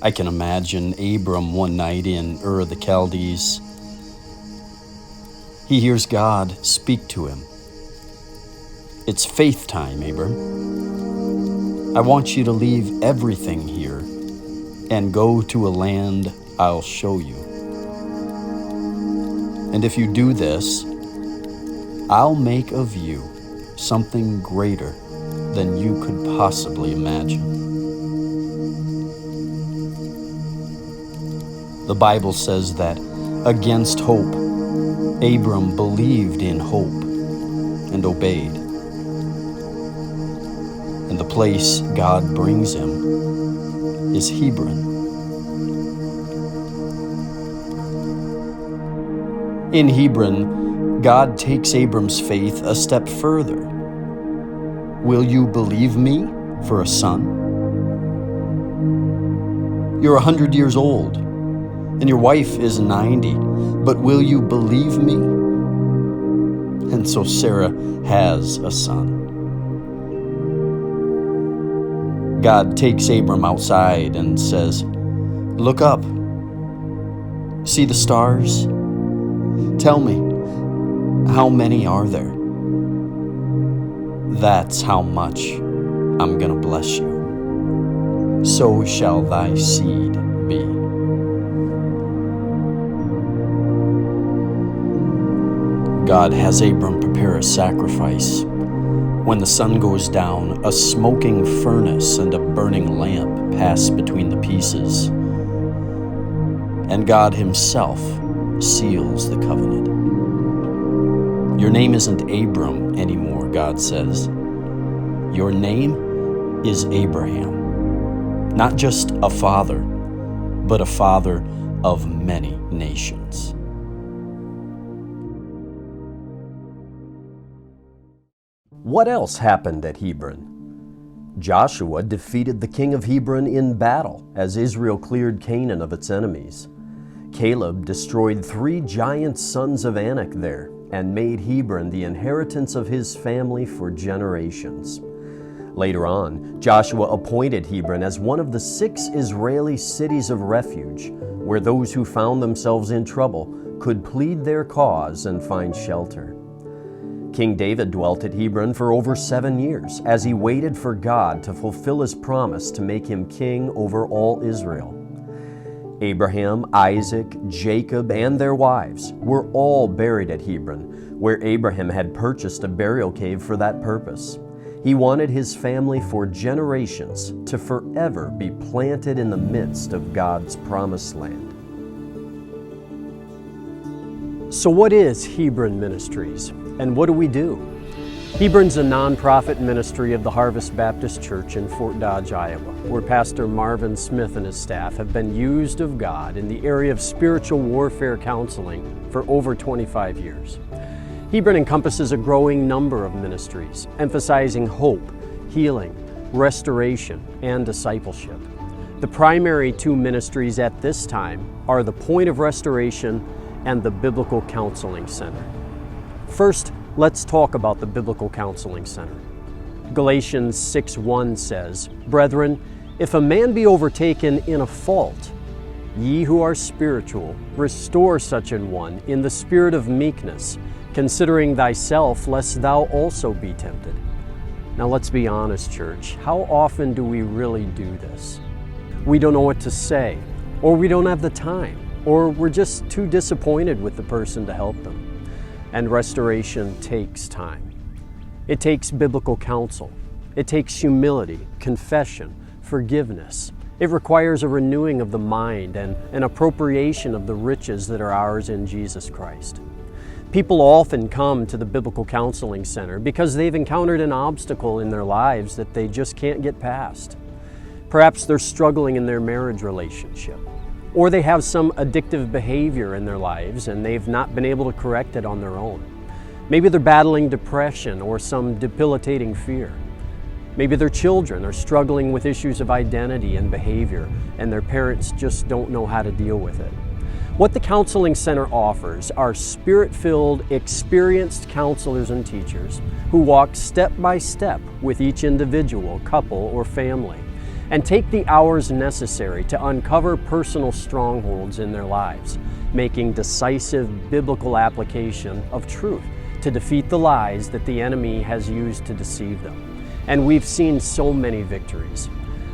I can imagine Abram one night in Ur of the Chaldees. He hears God speak to him. It's faith time, Abram. I want you to leave everything here and go to a land I'll show you. And if you do this, I'll make of you something greater than you could possibly imagine. The Bible says that against hope, Abram believed in hope and obeyed. And the place God brings him is Hebron. In Hebron, God takes Abram's faith a step further. Will you believe me for a son? You're 100 years old, and your wife is 90, but will you believe me? And so Sarah has a son. God takes Abram outside and says, "Look up. See the stars? Tell me, how many are there? That's how much I'm going to bless you. So shall thy seed be." God has Abram prepare a sacrifice. When the sun goes down, a smoking furnace and a burning lamp pass between the pieces. And God himself seals the covenant. Your name isn't Abram anymore, God says. Your name is Abraham. Not just a father, but a father of many nations. What else happened at Hebron? Joshua defeated the king of Hebron in battle as Israel cleared Canaan of its enemies. Caleb destroyed 3 giant sons of Anak there and made Hebron the inheritance of his family for generations. Later on, Joshua appointed Hebron as one of the 6 Israeli cities of refuge, where those who found themselves in trouble could plead their cause and find shelter. King David dwelt at Hebron for over 7 years as he waited for God to fulfill his promise to make him king over all Israel. Abraham, Isaac, Jacob, and their wives were all buried at Hebron, where Abraham had purchased a burial cave for that purpose. He wanted his family for generations to forever be planted in the midst of God's promised land. So what is Hebron Ministries, and what do we do? Hebron's a nonprofit ministry of the Harvest Baptist Church in Fort Dodge, Iowa, where Pastor Marvin Smith and his staff have been used of God in the area of spiritual warfare counseling for over 25 years. Hebron encompasses a growing number of ministries, emphasizing hope, healing, restoration, and discipleship. The primary 2 ministries at this time are the Point of Restoration and the Biblical Counseling Center. First, let's talk about the Biblical Counseling Center. Galatians 6:1 says, "Brethren, if a man be overtaken in a fault, ye who are spiritual, restore such an one in the spirit of meekness, considering thyself, lest thou also be tempted." Now let's be honest, church. How often do we really do this? We don't know what to say, or we don't have the time, or we're just too disappointed with the person to help them. And restoration takes time. It takes biblical counsel. It takes humility, confession, forgiveness. It requires a renewing of the mind and an appropriation of the riches that are ours in Jesus Christ. People often come to the Biblical Counseling Center because they've encountered an obstacle in their lives that they just can't get past. Perhaps they're struggling in their marriage relationship, or they have some addictive behavior in their lives and they've not been able to correct it on their own. Maybe they're battling depression or some debilitating fear. Maybe their children are struggling with issues of identity and behavior, and their parents just don't know how to deal with it. What the Counseling Center offers are spirit-filled, experienced counselors and teachers who walk step by step with each individual, couple, or family, and take the hours necessary to uncover personal strongholds in their lives, making decisive biblical application of truth to defeat the lies that the enemy has used to deceive them. And we've seen so many victories.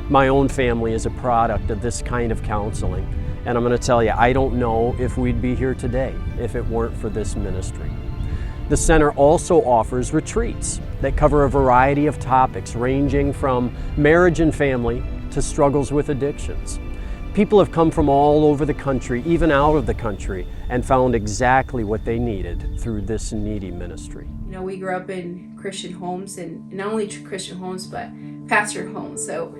My own family is a product of this kind of counseling, and I'm going to tell you, I don't know if we'd be here today if it weren't for this ministry. The center also offers retreats that cover a variety of topics ranging from marriage and family to struggles with addictions. People have come from all over the country, even out of the country, and found exactly what they needed through this needy ministry. You know, we grew up in Christian homes, and not only Christian homes, but pastor homes. So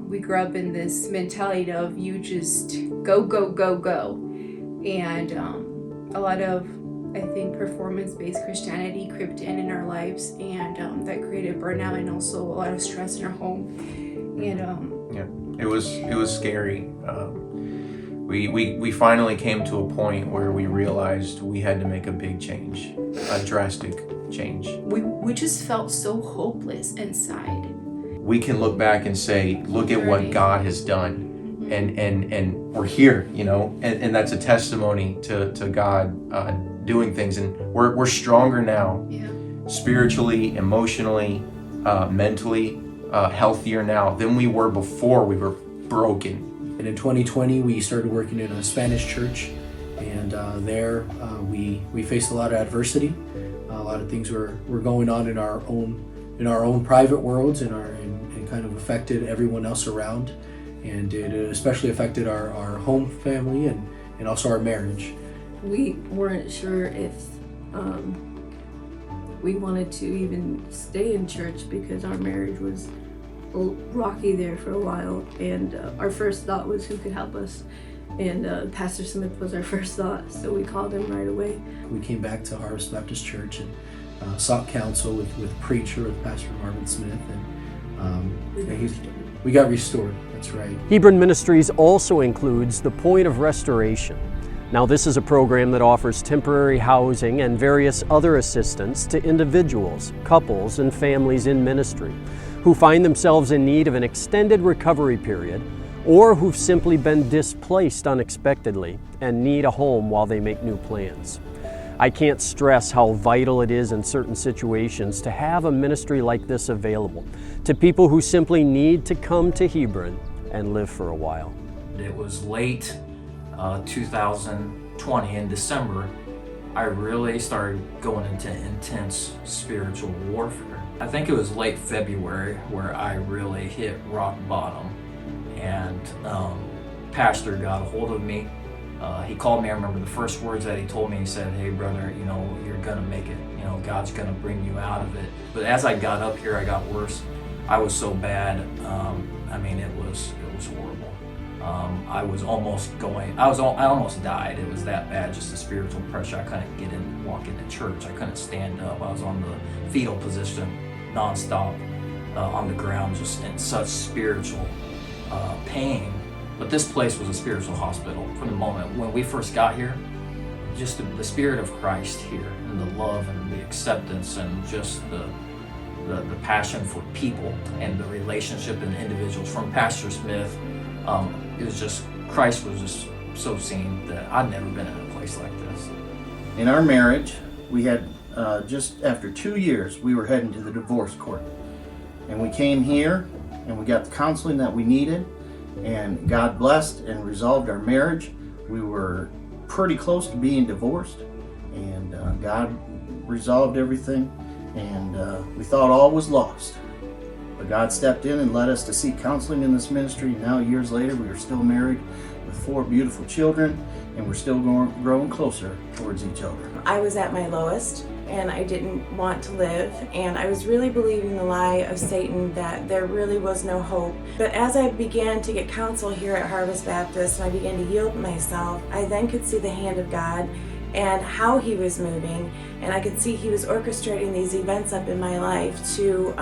we grew up in this mentality of you just go, go, go, go. And a lot of, I think, performance-based Christianity crept in our lives, and that created burnout and also a lot of stress in our home. And yeah, it was scary. We finally came to a point where we realized we had to make a big change, a drastic change. We just felt so hopeless inside. We can look back and say, look at what God has done, and we're here, you know, and that's a testimony to God doing things, and we're stronger now, spiritually, emotionally, mentally, healthier now than we were before we were broken. And in 2020, we started working in a Spanish church, and there we faced a lot of adversity. A lot of things were going on in our own private worlds, and kind of affected everyone else around, and it especially affected our home family and also our marriage. We weren't sure if we wanted to even stay in church because our marriage was rocky there for a while, and our first thought was who could help us, and Pastor Smith was our first thought, so we called him right away. We came back to Harvest Baptist Church and sought counsel with preacher, with Pastor Marvin Smith, and we got restored. That's right. Hebron Ministries also includes the Point of Restoration. Now, this is a program that offers temporary housing and various other assistance to individuals, couples, and families in ministry who find themselves in need of an extended recovery period, or who've simply been displaced unexpectedly and need a home while they make new plans. I can't stress how vital it is in certain situations to have a ministry like this available to people who simply need to come to Hebron and live for a while. It was late 2020 in December, I really started going into intense spiritual warfare. I think it was late February where I really hit rock bottom, and Pastor got a hold of me. He called me. I remember the first words that he told me. He said, "Hey brother, you know, you're gonna make it. You know, God's gonna bring you out of it." But as I got up here, I got worse. I was so bad. I mean, it was horrible. I almost died. It was that bad, just the spiritual pressure. I couldn't walk into church. I couldn't stand up. I was on the fetal position nonstop on the ground, just in such spiritual pain. But this place was a spiritual hospital from the moment when we first got here. Just the Spirit of Christ here, and the love and the acceptance, and just the passion for people and the relationship and individuals from Pastor Smith. It was just, Christ was just so seen that I'd never been in a place like this. In our marriage, we had just after 2 years, we were heading to the divorce court. And we came here and we got the counseling that we needed, and God blessed and resolved our marriage. We were pretty close to being divorced, and God resolved everything, and we thought all was lost. But God stepped in and led us to seek counseling in this ministry. Now, years later, we are still married with 4 beautiful children, and we're still growing closer towards each other. I was at my lowest, and I didn't want to live, and I was really believing the lie of Satan that there really was no hope. But as I began to get counsel here at Harvest Baptist, and I began to yield myself, I then could see the hand of God and how he was moving, and I could see he was orchestrating these events up in my life to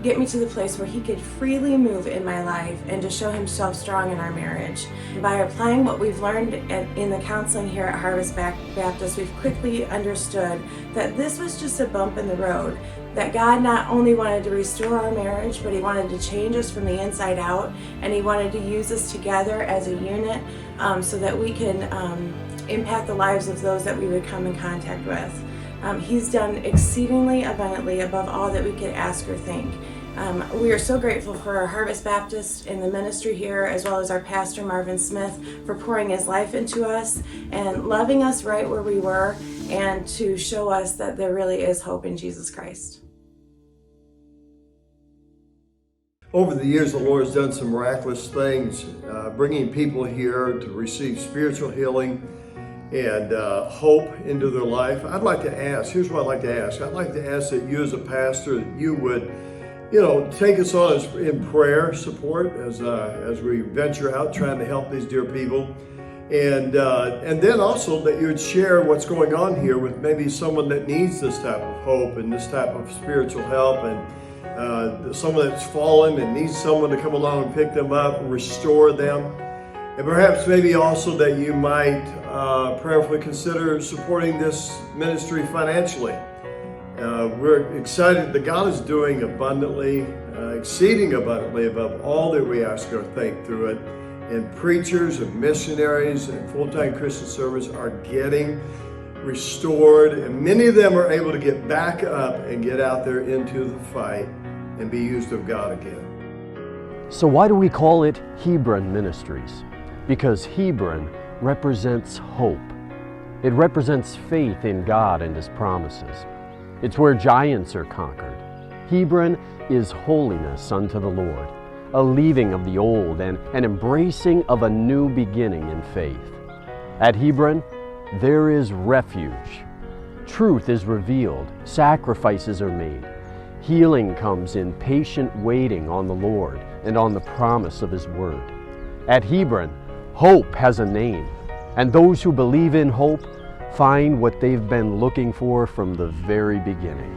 get me to the place where he could freely move in my life and to show himself strong in our marriage. By applying what we've learned in the counseling here at Harvest Baptist, we've quickly understood that this was just a bump in the road, that God not only wanted to restore our marriage, but he wanted to change us from the inside out, and he wanted to use us together as a unit so that we can impact the lives of those that we would come in contact with. He's done exceedingly abundantly above all that we could ask or think. We are so grateful for our Harvest Baptist and the ministry here, as well as our pastor Marvin Smith, for pouring his life into us and loving us right where we were, and to show us that there really is hope in Jesus Christ. Over the years, the Lord has done some miraculous things, bringing people here to receive spiritual healing and hope into their life. I'd like to ask, here's what I'd like to ask. I'd like to ask that you as a pastor, that you would, take us on in prayer support as we venture out trying to help these dear people. And then also that you would share what's going on here with maybe someone that needs this type of hope and this type of spiritual help, and someone that's fallen and needs someone to come along and pick them up and restore them. And perhaps maybe also that you might prayerfully consider supporting this ministry financially. We're excited that God is doing abundantly, exceeding abundantly above all that we ask or think through it. And preachers and missionaries and full-time Christian servants are getting restored, and many of them are able to get back up and get out there into the fight and be used of God again. So why do we call it Hebron Ministries? Because Hebron represents hope. It represents faith in God and his promises. It's where giants are conquered. Hebron is holiness unto the Lord, a leaving of the old and an embracing of a new beginning in faith. At Hebron, there is refuge. Truth is revealed, sacrifices are made. Healing comes in patient waiting on the Lord and on the promise of his word. At Hebron, hope has a name, and those who believe in hope find what they've been looking for from the very beginning.